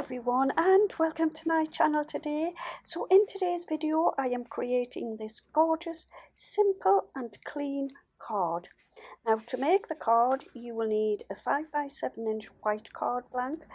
everyone, and welcome to my channel today. So in today's video I am creating this gorgeous, simple and clean card. Now to make the card you will need a 5 by 7 inch white card blank,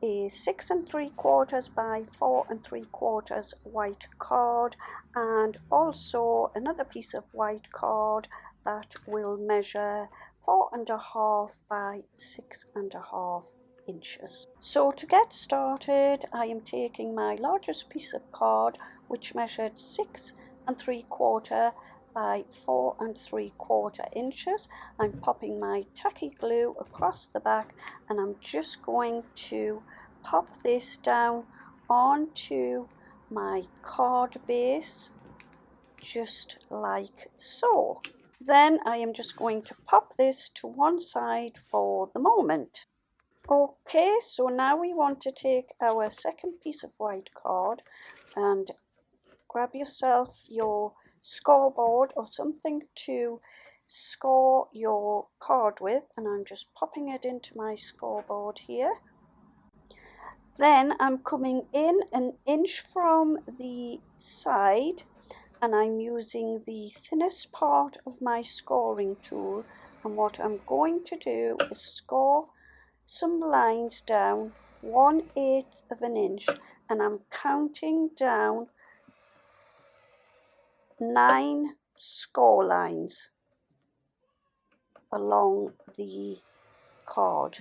a 6 3/4 by 4 3/4 white card, and also another piece of white card that will measure 4.5 by 6.5 inches. So to get started I am taking my largest piece of card, which measured 6 3/4 by 4 3/4 inches. I'm popping my tacky glue across the back, and I'm just going to pop this down onto my card base just like so. Then I am just going to pop this to one side for the moment. Okay, so now we want to take our second piece of white card and grab yourself your scoreboard or something to score your card with, and I'm just popping it into my scoreboard here. Then I'm coming in an inch from the side and I'm using the thinnest part of my scoring tool, and what I'm going to do is score some lines down 1/8 of an inch, and I'm counting down 9 score lines along the card.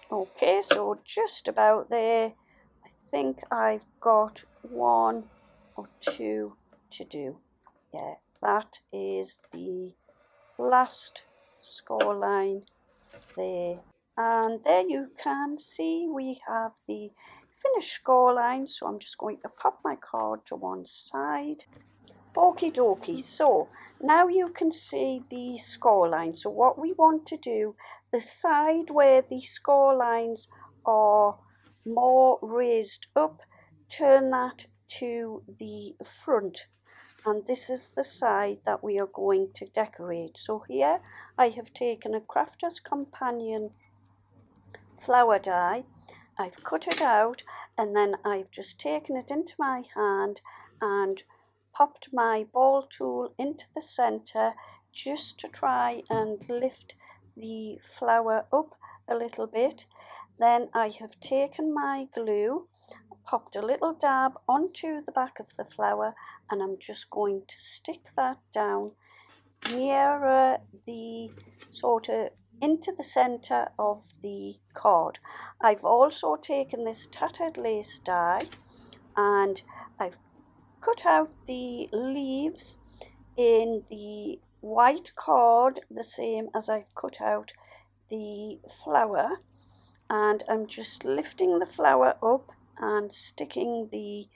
Okay, so just about there. I think I've got 1 or 2 to do. Yeah, that is the last score line there, and there you can see we have the finished score line. So I'm just going to pop my card to one side. Okie dokie, so now you can see the score line. So what we want to do, the side where the score lines are more raised up, turn that to the front, and this is the side that we are going to decorate. So here I have taken a Crafter's Companion flower die. I've cut it out, and then I've just taken it into my hand and popped my ball tool into the center just to try and lift the flower up a little bit. Then I have taken my glue, popped a little dab onto the back of the flower, and I'm just going to stick that down nearer the sort of into the center of the card. I've also taken this tattered lace die and I've cut out the leaves in the white card the same as I've cut out the flower, and I'm just lifting the flower up and sticking the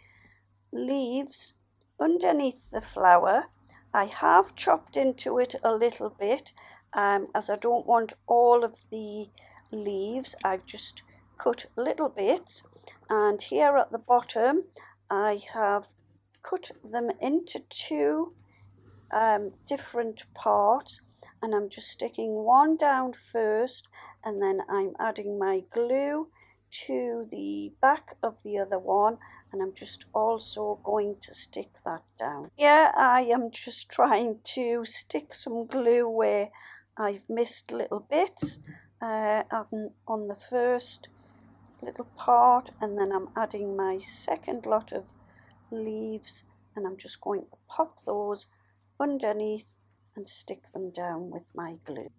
leaves underneath the flower. I have chopped into it a little bit as I don't want all of the leaves. I've just cut little bits, and here at the bottom I have cut them into 2 different parts, and I'm just sticking one down first, and then I'm adding my glue to the back of the other one, and I'm just also going to stick that down. Here I am just trying to stick some glue where I've missed little bits on the first little part, and then I'm adding my second lot of leaves, and I'm just going to pop those underneath and stick them down with my glue.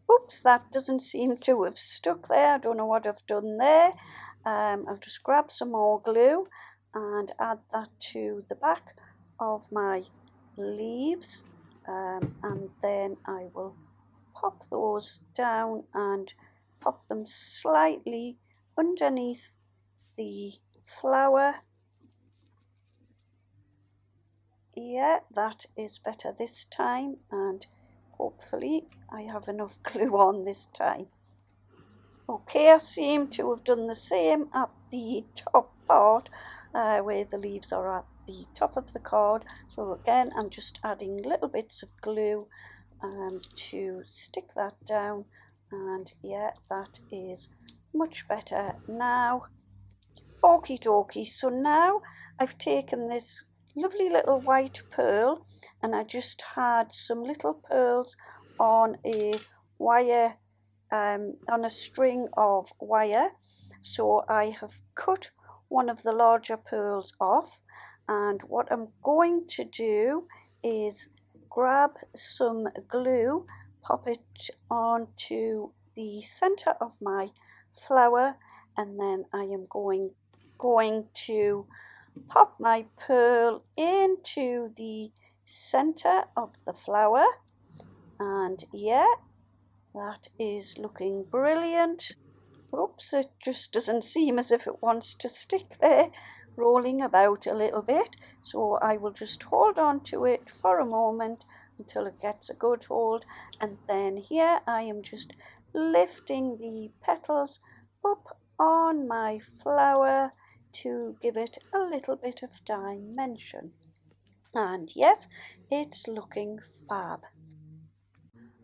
Oops, that doesn't seem to have stuck there. I don't know what I've done there. I'll just grab some more glue and add that to the back of my leaves, and then I will pop those down and pop them slightly underneath the flower. Yeah, that is better this time, and hopefully I have enough glue on this time. Okay, I seem to have done the same at the top part where the leaves are at the top of the card. So again, I'm just adding little bits of glue to stick that down, and yeah, that is much better now. Okie dokie, so now I've taken this lovely little white pearl and I just had some little pearls on a wire, on a string of wire. So I have cut one of the larger pearls off, and what I'm going to do is grab some glue, pop it onto the center of my flower, and then I am going to pop my pearl into the center of the flower, and yeah, that is looking brilliant. Oops, it just doesn't seem as if it wants to stick there, rolling about a little bit, so I will just hold on to it for a moment until it gets a good hold, and then here I am just lifting the petals up on my flower to give it a little bit of dimension. And yes, it's looking fab.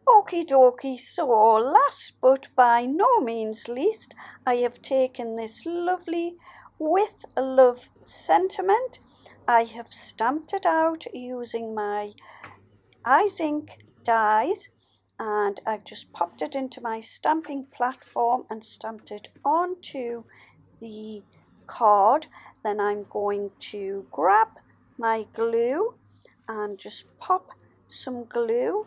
Okie dokie, so last but by no means least, I have taken this lovely With Love sentiment. I have stamped it out using my Izink dies, and I've just popped it into my stamping platform and stamped it onto the card. Then I'm going to grab my glue and just pop some glue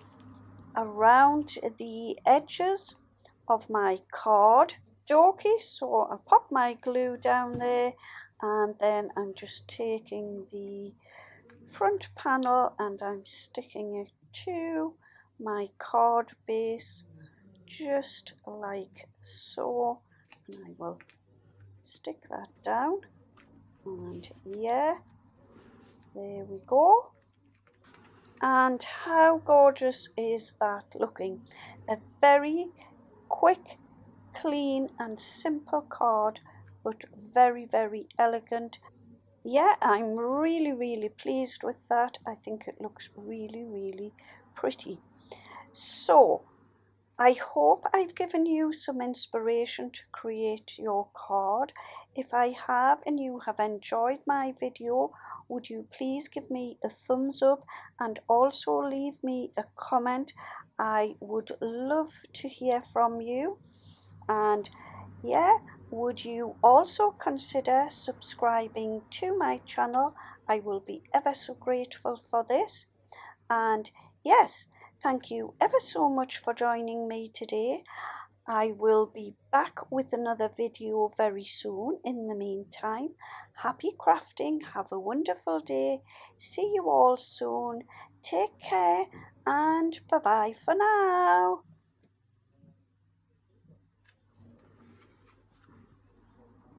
around the edges of my card. Dokie, so I pop my glue down there, and then I'm just taking the front panel and I'm sticking it to my card base just like so, and I will stick that down, and yeah, there we go. And how gorgeous is that looking? A very quick, clean and simple card, but very, very elegant. Yeah, I'm really pleased with that. I think it looks really pretty. So I hope I've given you some inspiration to create your card. If I have and you have enjoyed my video, would you please give me a thumbs up and also leave me a comment? I would love to hear from you. And yeah, would you also consider subscribing to my channel? I will be ever so grateful for this. And yes, thank you ever so much for joining me today. I will be back with another video very soon. In the meantime, happy crafting, have a wonderful day, see you all soon, take care, and bye bye for now.